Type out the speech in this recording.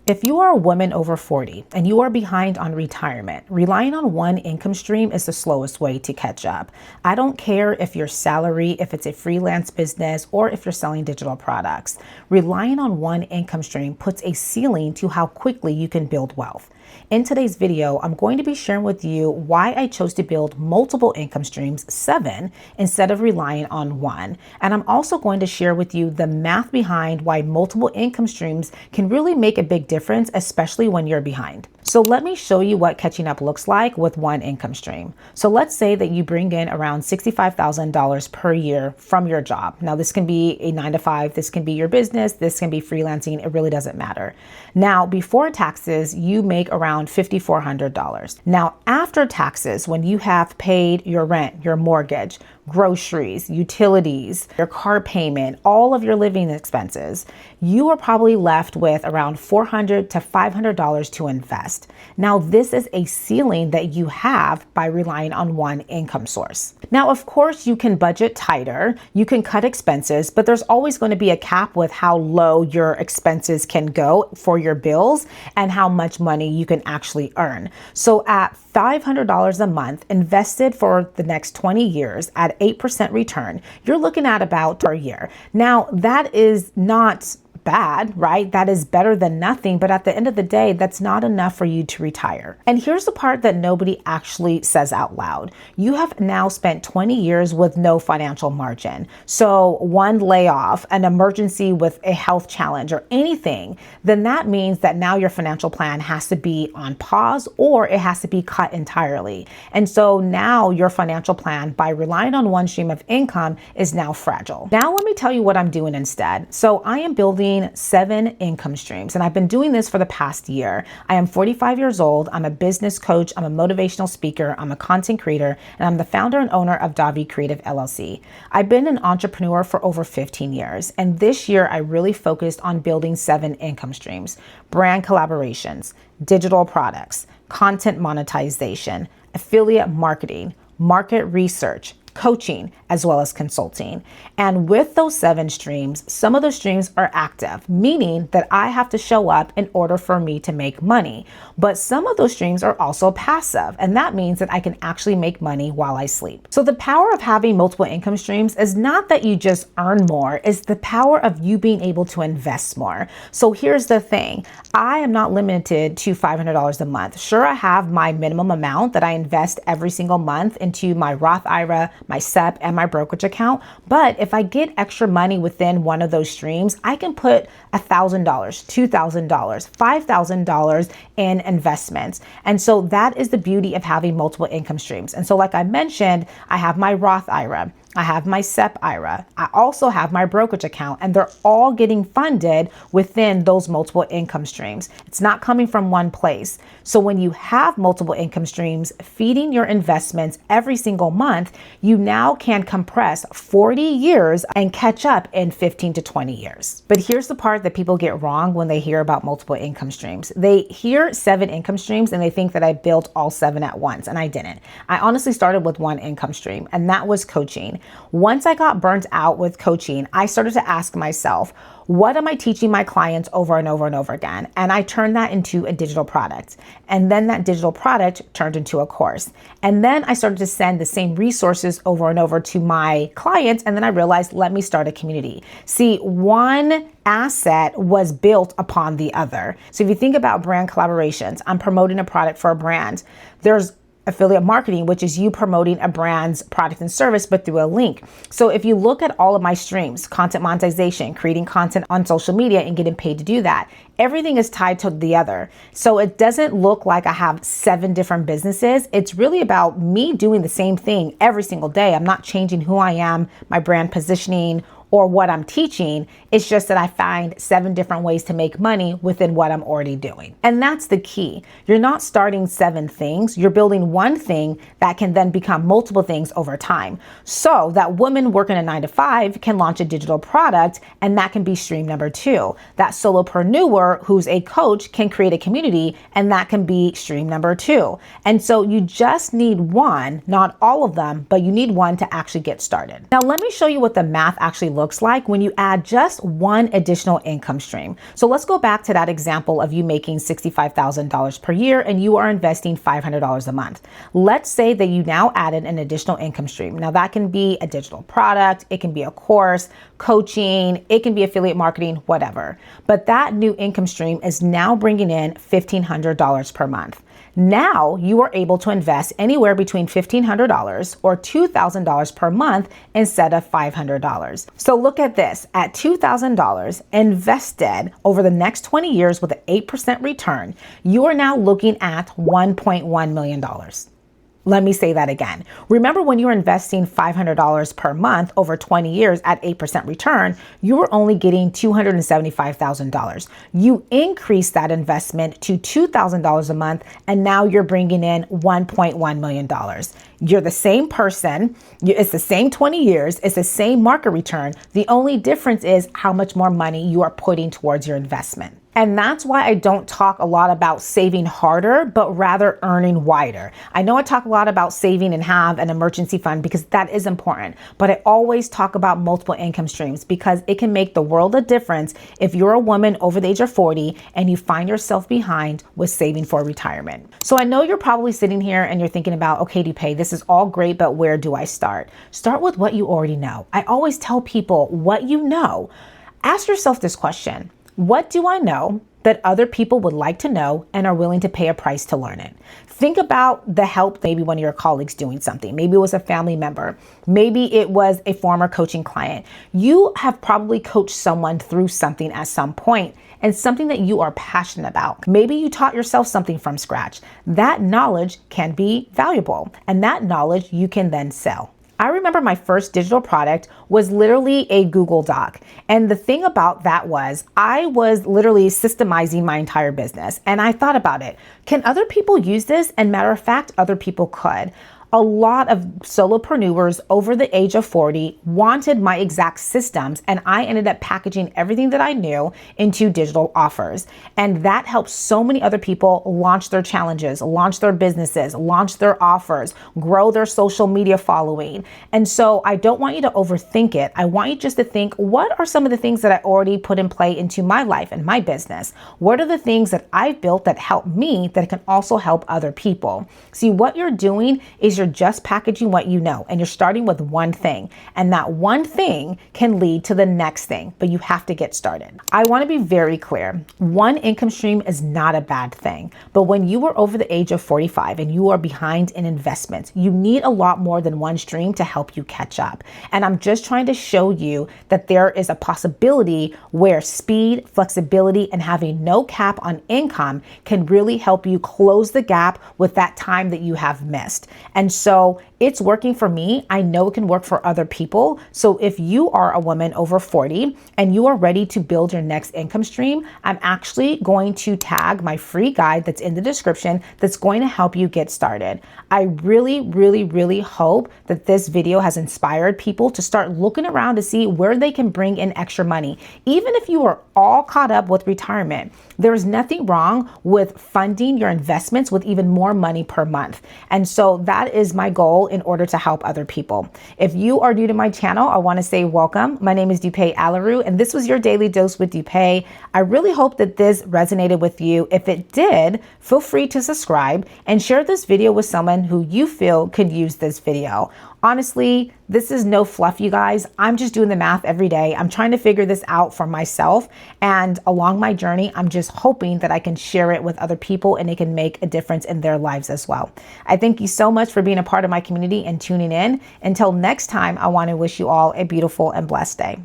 If you are a woman over 40 and you are behind on retirement, relying on one income stream is the slowest way to catch up. I don't care if your salary, if it's a freelance business, or if you're selling digital products. Relying on one income stream puts a ceiling to how quickly you can build wealth. In today's video, I'm going to be sharing with you why I chose to build multiple income streams, 7, instead of relying on one. And I'm also going to share with you the math behind why multiple income streams can really make a big difference, especially when you're behind. So let me show you what catching up looks like with one income stream. So let's say that you bring in around $65,000 per year from your job. Now, this can be a 9-to-5, this can be your business, this can be freelancing, it really doesn't matter. Now, before taxes, you make around $5,400. Now, after taxes, when you have paid your rent, your mortgage, groceries, utilities, your car payment, all of your living expenses, you are probably left with around $400 to $500 to invest. Now, this is a ceiling that you have by relying on one income source. Now, of course, you can budget tighter, you can cut expenses, but there's always going to be a cap with how low your expenses can go for your bills and how much money you can actually earn. So at $500 a month invested for the next 20 years at 8% return, you're looking at about per year. Now, that is not bad, right? That is better than nothing. But at the end of the day, that's not enough for you to retire. And here's the part that nobody actually says out loud. You have now spent 20 years with no financial margin. So one layoff, an emergency with a health challenge or anything, then that means that now your financial plan has to be on pause or it has to be cut entirely. And so now your financial plan, by relying on one stream of income, is now fragile. Now let me tell you what I'm doing instead. So I am building 7 income streams, and I've been doing this for the past year. I am 45 years old. I'm a business coach. I'm a motivational speaker. I'm a content creator, and I'm the founder and owner of Davi Creative LLC. I've been an entrepreneur for over 15 years, and this year I really focused on building 7 income streams: brand collaborations, digital products, content monetization, affiliate marketing, market research, coaching, as well as consulting. And with those 7 streams, some of those streams are active, meaning that I have to show up in order for me to make money. But some of those streams are also passive, and that means that I can actually make money while I sleep. So the power of having multiple income streams is not that you just earn more, it's the power of you being able to invest more. So here's the thing. I am not limited to $500 a month. Sure, I have my minimum amount that I invest every single month into my Roth IRA, my SEP, and my brokerage account. But if I get extra money within one of those streams, I can put $1,000, $2,000, $5,000 in investments. And so that is the beauty of having multiple income streams. And so like I mentioned, I have my Roth IRA, I have my SEP IRA, I also have my brokerage account, and they're all getting funded within those multiple income streams. It's not coming from one place. So when you have multiple income streams feeding your investments every single month, you now can compress 40 years and catch up in 15 to 20 years. But here's the part that people get wrong when they hear about multiple income streams. They hear 7 income streams and they think that I built all 7 at once, and I didn't. I honestly started with one income stream, and that was coaching. Once I got burnt out with coaching, I started to ask myself, what am I teaching my clients over and over and over again? And I turned that into a digital product. And then that digital product turned into a course. And then I started to send the same resources over and over to my clients. And then I realized, let me start a community. See, one asset was built upon the other. So if you think about brand collaborations, I'm promoting a product for a brand. There's affiliate marketing, which is you promoting a brand's product and service, but through a link. So if you look at all of my streams, content monetization, creating content on social media and getting paid to do that, everything is tied to the other. So it doesn't look like I have 7 different businesses. It's really about me doing the same thing every single day. I'm not changing who I am, my brand positioning, or what I'm teaching. It's just that I find 7 different ways to make money within what I'm already doing. And that's the key. You're not starting 7 things. You're building one thing that can then become multiple things over time. So that woman working a 9-to-5 can launch a digital product, and that can be stream number 2. That solopreneur who's a coach can create a community, and that can be stream number 2. And so you just need one, not all of them, but you need one to actually get started. Now, let me show you what the math actually looks looks like when you add just one additional income stream. So let's go back to that example of you making $65,000 per year and you are investing $500 a month. Let's say that you now added an additional income stream. Now that can be a digital product, it can be a course, coaching, it can be affiliate marketing, whatever. But that new income stream is now bringing in $1,500 per month. Now you are able to invest anywhere between $1,500 or $2,000 per month instead of $500. So look at this, at $2,000 invested over the next 20 years with an 8% return, you are now looking at $1.1 million. Let me say that again. Remember, when you're investing $500 per month over 20 years at 8% return, you were only getting $275,000. You increase that investment to $2,000 a month, and now you're bringing in $1.1 million. You're the same person. It's the same 20 years. It's the same market return. The only difference is how much more money you are putting towards your investment. And that's why I don't talk a lot about saving harder, but rather earning wider. I know I talk a lot about saving and have an emergency fund because that is important, but I always talk about multiple income streams because it can make the world a difference if you're a woman over the age of 40 and you find yourself behind with saving for retirement. So I know you're probably sitting here and you're thinking about, okay, Dupe, this is all great, but where do I start? Start with what you already know. I always tell people what you know. Ask yourself this question. What do I know that other people would like to know and are willing to pay a price to learn it? Think about the help, maybe one of your colleagues doing something. Maybe it was a family member. Maybe it was a former coaching client. You have probably coached someone through something at some point and something that you are passionate about. Maybe you taught yourself something from scratch. That knowledge can be valuable, and that knowledge you can then sell. I remember my first digital product was literally a Google Doc. And the thing about that was I was literally systemizing my entire business. And I thought about it. Can other people use this? And matter of fact, other people could. A lot of solopreneurs over the age of 40 wanted my exact systems, and I ended up packaging everything that I knew into digital offers. And that helped so many other people launch their challenges, launch their businesses, launch their offers, grow their social media following. And so I don't want you to overthink it. I want you just to think, what are some of the things that I already put in play into my life and my business? What are the things that I've built that help me that can also help other people? See, what you're doing is you're just packaging what you know, and you're starting with one thing, and that one thing can lead to the next thing, but you have to get started. I want to be very clear. One income stream is not a bad thing, but when you are over the age of 45 and you are behind in investments, you need a lot more than one stream to help you catch up. And I'm just trying to show you that there is a possibility where speed, flexibility, and having no cap on income can really help you close the gap with that time that you have missed. And so it's working for me. I know it can work for other people. So if you are a woman over 40 and you are ready to build your next income stream, I'm actually going to tag my free guide that's in the description that's going to help you get started. I really, really, really hope that this video has inspired people to start looking around to see where they can bring in extra money. Even if you are all caught up with retirement, there's nothing wrong with funding your investments with even more money per month. And so that is my goal in order to help other people. If you are new to my channel, I want to say welcome. My name is Dupe Alaru, and this was your Daily Dose with Dupe. I really hope that this resonated with you. If it did, feel free to subscribe and share this video with someone who you feel could use this video. Honestly, this is no fluff, you guys. I'm just doing the math every day. I'm trying to figure this out for myself. And along my journey, I'm just hoping that I can share it with other people and it can make a difference in their lives as well. I thank you so much for being a part of my community and tuning in. Until next time, I want to wish you all a beautiful and blessed day.